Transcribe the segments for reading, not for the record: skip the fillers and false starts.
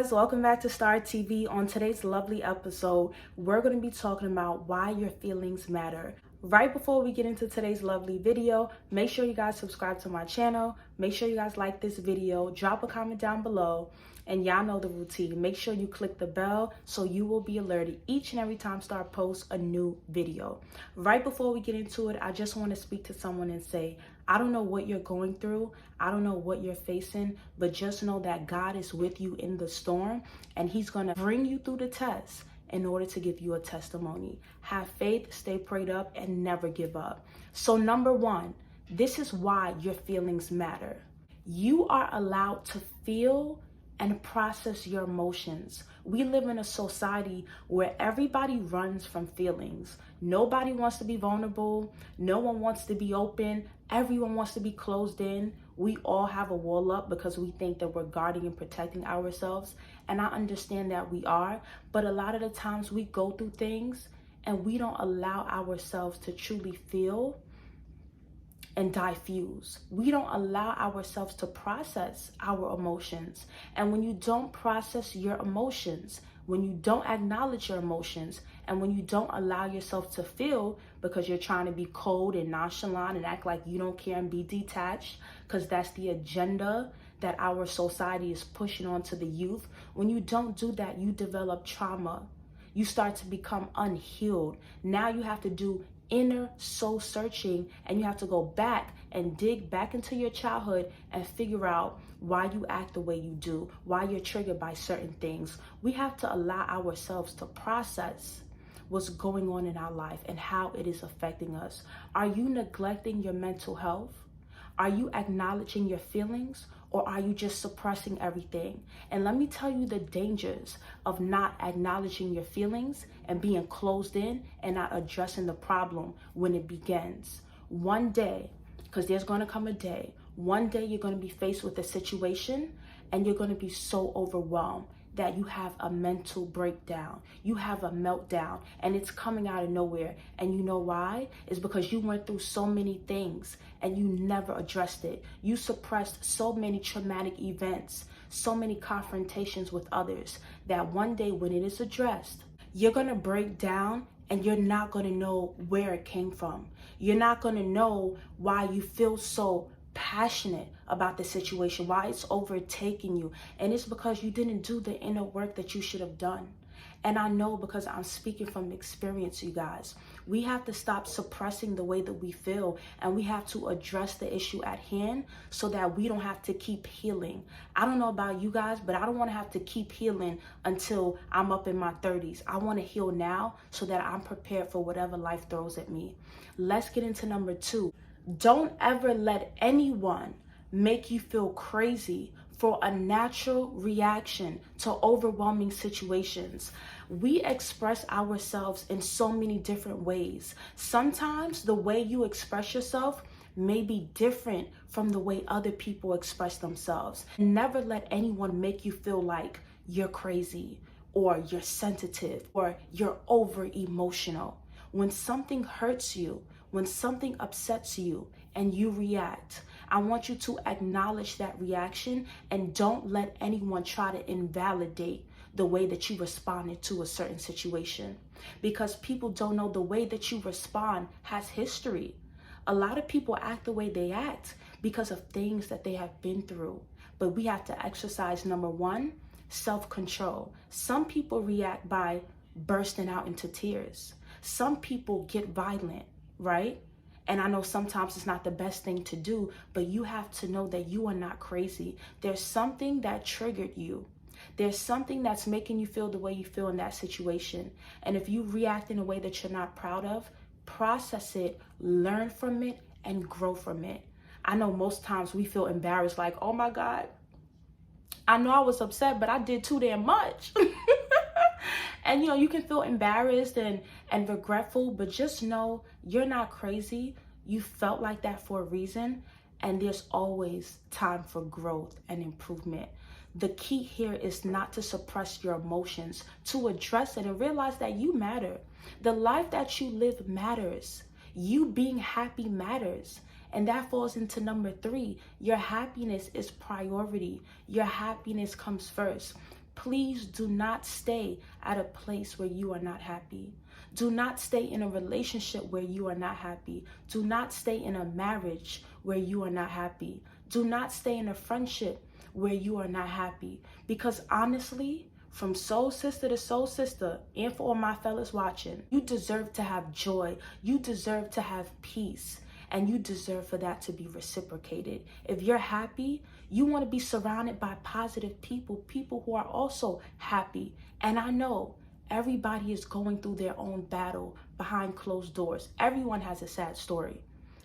guys, welcome back to Star TV. On today's lovely episode, we're going to be talking about why your feelings matter. Right before we get into today's lovely video, make sure you guys subscribe to my channel. Make sure you guys like this video, drop a comment down below, and y'all know the routine. Make sure you click the bell so you will be alerted each and every time Star posts a new video. Right before we get into it, I just want to speak to someone and say, I don't know what you're going through. I don't know what you're facing, but just know that God is with you in the storm, and He's going to bring you through the test in order to give you a testimony. Have faith, stay prayed up, and never give up. So number one, this is why your feelings matter. You are allowed to feel and process your emotions. We live in a society where everybody runs from feelings. Nobody wants to be vulnerable. No one wants to be open. Everyone wants to be closed in. We all have a wall up because we think that we're guarding and protecting ourselves. And I understand that we are, but a lot of the times we go through things and we don't allow ourselves to truly feel and diffuse. We don't allow ourselves to process our emotions. And when you don't process your emotions, when you don't acknowledge your emotions, and when you don't allow yourself to feel because you're trying to be cold and nonchalant and act like you don't care and be detached, because that's the agenda that our society is pushing onto the youth. When you don't do that, you develop trauma. You start to become unhealed. Now you have to do inner soul searching, and you have to go back and dig back into your childhood and figure out why you act the way you do, why you're triggered by certain things. We have to allow ourselves to process what's going on in our life and how it is affecting us. Are you neglecting your mental health? Are you acknowledging your feelings, or are you just suppressing everything? And let me tell you the dangers of not acknowledging your feelings and being closed in and not addressing the problem when it begins. One day, because there's going to come a day, one day you're going to be faced with a situation and you're going to be so overwhelmed that you have a mental breakdown, you have a meltdown, and it's coming out of nowhere. And you know why? It's because you went through so many things and you never addressed it. You suppressed so many traumatic events, so many confrontations with others, that one day when it is addressed, you're gonna break down and you're not gonna know where it came from. You're not gonna know why you feel so passionate about the situation, why it's overtaking you. And it's because you didn't do the inner work that you should have done. And I know, because I'm speaking from experience, you guys, we have to stop suppressing the way that we feel, and we have to address the issue at hand so that we don't have to keep healing. I don't know about you guys, but I don't want to have to keep healing until I'm up in my 30s. I want to heal now so that I'm prepared for whatever life throws at me. Let's get into number two. Don't ever let anyone make you feel crazy for a natural reaction to overwhelming situations. We express ourselves in so many different ways. Sometimes the way you express yourself may be different from the way other people express themselves. Never let anyone make you feel like you're crazy or you're sensitive or you're over emotional. When something hurts you, when something upsets you and you react, I want you to acknowledge that reaction, and don't let anyone try to invalidate the way that you responded to a certain situation, because people don't know the way that you respond has history. A lot of people act the way they act because of things that they have been through, but we have to exercise, number one, self-control. Some people react by bursting out into tears. Some people get violent, right? And I know sometimes it's not the best thing to do, but you have to know that you are not crazy. There's something that triggered you. There's something that's making you feel the way you feel in that situation. And if you react in a way that you're not proud of, process it, learn from it, and grow from it. I know most times we feel embarrassed, like, oh my God, I know I was upset, but I did too damn much. And you can feel embarrassed and regretful, but just know you're not crazy. You felt like that for a reason, and there's always time for growth and improvement. The key here is not to suppress your emotions, to address it and realize that you matter. The life that you live matters. You being happy matters. And that falls into number three. Your happiness is priority. Your happiness comes first. Please do not stay at a place where you are not happy. Do not stay in a relationship where you are not happy. Do not stay in a marriage where you are not happy. Do not stay in a friendship where you are not happy. Because honestly, from soul sister to soul sister, and for all my fellas watching, you deserve to have joy. You deserve to have peace. And you deserve for that to be reciprocated. If you're happy, you want to be surrounded by positive people, people who are also happy. And I know everybody is going through their own battle behind closed doors. Everyone has a sad story,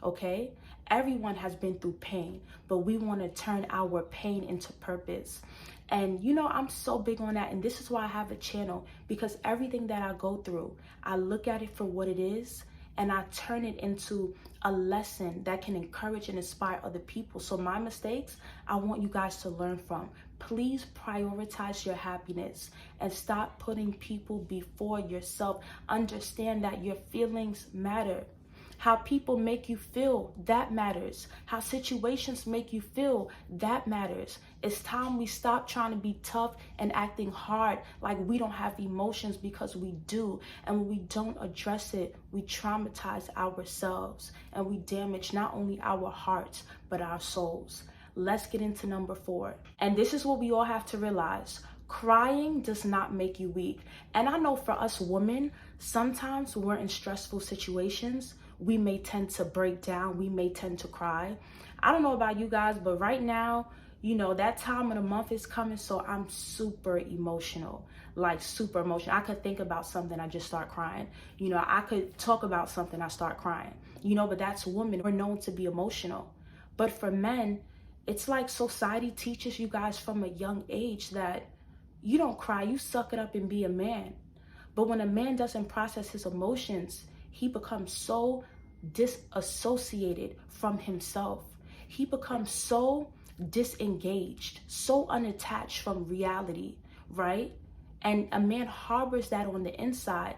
okay? Everyone has been through pain, but we want to turn our pain into purpose. And you know, I'm so big on that. And this is why I have a channel, because everything that I go through, I look at it for what it is and I turn it into a lesson that can encourage and inspire other people. So my mistakes, I want you guys to learn from. Please prioritize your happiness and stop putting people before yourself. Understand that your feelings matter. How people make you feel, that matters. How situations make you feel, that matters. It's time we stop trying to be tough and acting hard like we don't have emotions, because we do. And when we don't address it, we traumatize ourselves and we damage not only our hearts, but our souls. Let's get into number 4. And this is what we all have to realize. Crying does not make you weak. And I know for us women, sometimes when we're in stressful situations, we may tend to break down. We may tend to cry. I don't know about you guys, but right now, you know, that time of the month is coming. So I'm super emotional, like super emotional. I could think about something, I just start crying. You know, I could talk about something, I start crying. You know, but that's women. We're known to be emotional. But for men, it's like society teaches you guys from a young age that you don't cry, you suck it up and be a man. But when a man doesn't process his emotions, he becomes so disassociated from himself. He becomes so disengaged, so unattached from reality, right? And a man harbors that on the inside.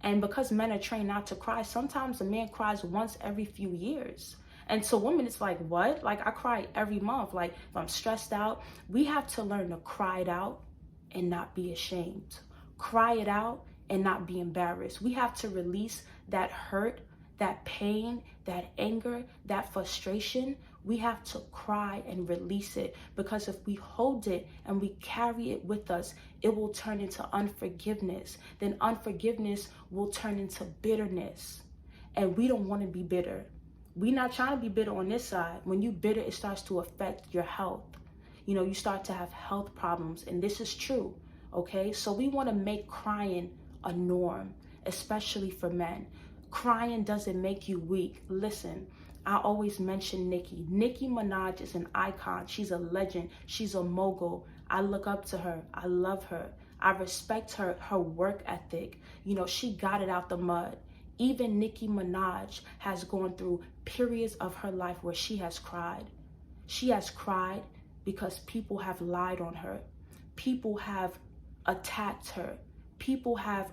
And because men are trained not to cry, sometimes a man cries once every few years. And to women, it's like, what? Like, I cry every month. Like, if I'm stressed out, we have to learn to cry it out and not be ashamed. Cry it out and not be embarrassed. We have to release that hurt, that pain, that anger, that frustration. We have to cry and release it, because if we hold it and we carry it with us, it will turn into unforgiveness. Then unforgiveness will turn into bitterness. And we don't want to be bitter. We're not trying to be bitter on this side. When you bitter, it starts to affect your health. You know, you start to have health problems, and this is true, okay? So we want to make crying a norm, especially for men. Crying doesn't make you weak. Listen, I always mention Nicki. Nicki Minaj is an icon. She's a legend. She's a mogul. I look up to her. I love her. I respect her work ethic. You know, she got it out the mud. Even Nicki Minaj has gone through periods of her life where she has cried. She has cried because people have lied on her. People have attacked her. People have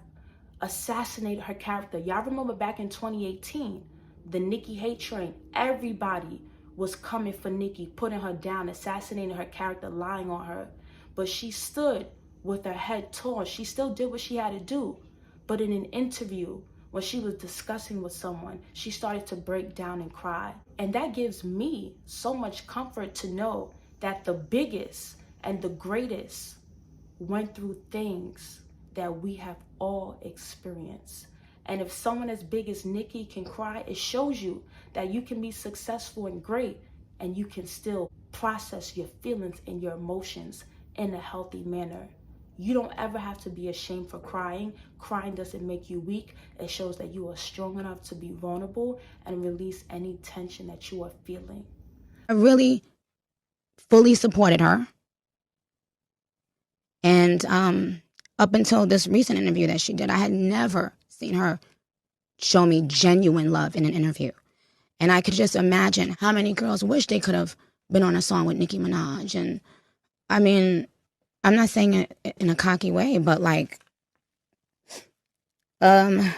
assassinated her character. Y'all remember back in 2018, the Nicki hate train, everybody was coming for Nicki, putting her down, assassinating her character, lying on her. But she stood with her head torn. She still did what she had to do. But in an interview, when she was discussing with someone, she started to break down and cry. And that gives me so much comfort to know that the biggest and the greatest went through things that we have all experienced. And if someone as big as Nicki can cry, it shows you that you can be successful and great, and you can still process your feelings and your emotions in a healthy manner. You don't ever have to be ashamed for crying. Crying doesn't make you weak. It shows that you are strong enough to be vulnerable and release any tension that you are feeling. I really fully supported her. And up until this recent interview that she did, I had never seen her show me genuine love in an interview. And I could just imagine how many girls wish they could have been on a song with Nicki Minaj. And I mean, I'm not saying it in a cocky way, but like, yikes.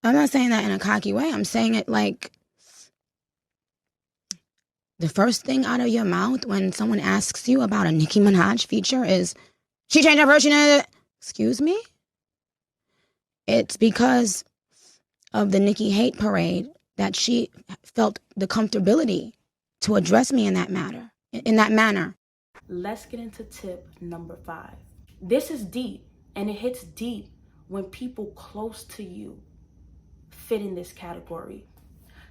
I'm not saying that in a cocky way. I'm saying it like, The first thing out of your mouth when someone asks you about a Nicki Minaj feature is, she changed her version. Excuse me? It's because of the Nicki hate parade that she felt the comfortability to address me in that manner. Let's get into tip number 5. This is deep, and it hits deep when people close to you fit in this category.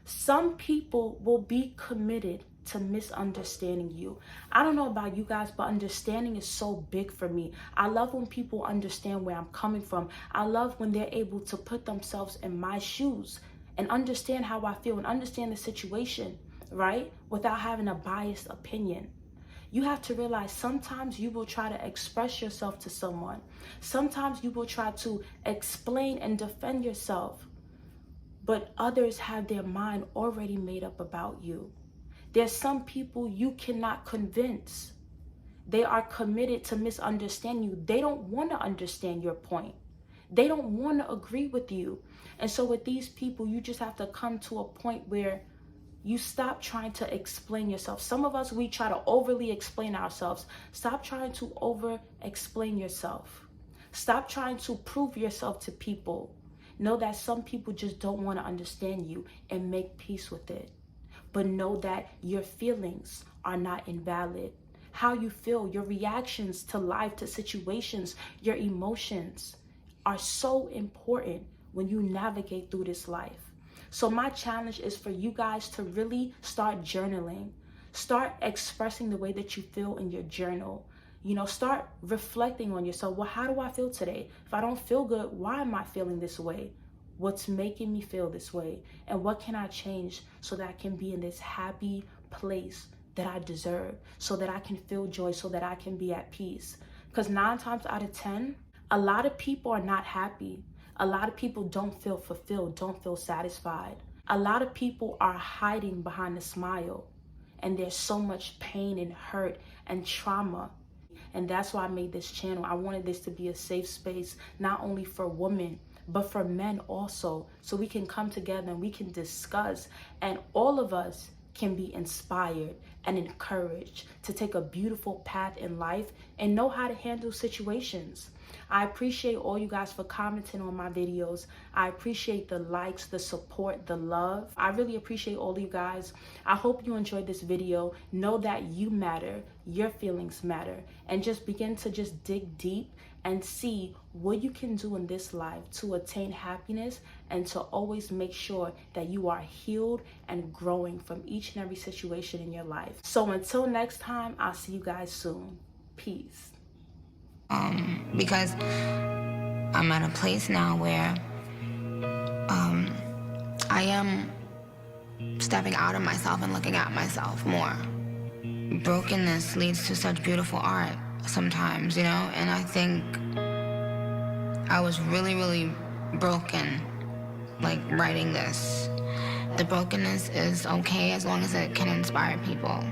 Some people will be committed to misunderstanding you. I don't know about you guys, but understanding is so big for me. I love when people understand where I'm coming from. I love when they're able to put themselves in my shoes and understand how I feel and understand the situation, right? Without having a biased opinion. You have to realize sometimes you will try to express yourself to someone. Sometimes you will try to explain and defend yourself, but others have their mind already made up about you. There's some people you cannot convince. They are committed to misunderstand you. They don't want to understand your point. They don't want to agree with you. And so with these people, you just have to come to a point where you stop trying to explain yourself. Some of us, we try to overly explain ourselves. Stop trying to over explain yourself. Stop trying to prove yourself to people. Know that some people just don't want to understand you, and make peace with it. But know that your feelings are not invalid. How you feel, your reactions to life, to situations, your emotions are so important when you navigate through this life. So my challenge is for you guys to really start journaling. Start expressing the way that you feel in your journal. Start reflecting on yourself. Well, how do I feel today? If I don't feel good, why am I feeling this way? What's making me feel this way? And what can I change so that I can be in this happy place that I deserve, so that I can feel joy, so that I can be at peace? Because 9 times out of 10, a lot of people are not happy. A lot of people don't feel fulfilled, don't feel satisfied. A lot of people are hiding behind a smile, and there's so much pain and hurt and trauma. And that's why I made this channel. I wanted this to be a safe space, not only for women, but for men also, so we can come together and we can discuss, and all of us can be inspired and encouraged to take a beautiful path in life and know how to handle situations. I appreciate all you guys for commenting on my videos. I appreciate the likes, the support, the love. I really appreciate all of you guys. I hope you enjoyed this video. Know that you matter, your feelings matter, and just begin to just dig deep and see what you can do in this life to attain happiness, and to always make sure that you are healed and growing from each and every situation in your life. So until next time, I'll see you guys soon. Peace. Because I'm at a place now where I am stepping out of myself and looking at myself more. Brokenness leads to such beautiful art sometimes, and I think I was really, really broken, like, writing this. The brokenness is okay as long as it can inspire people.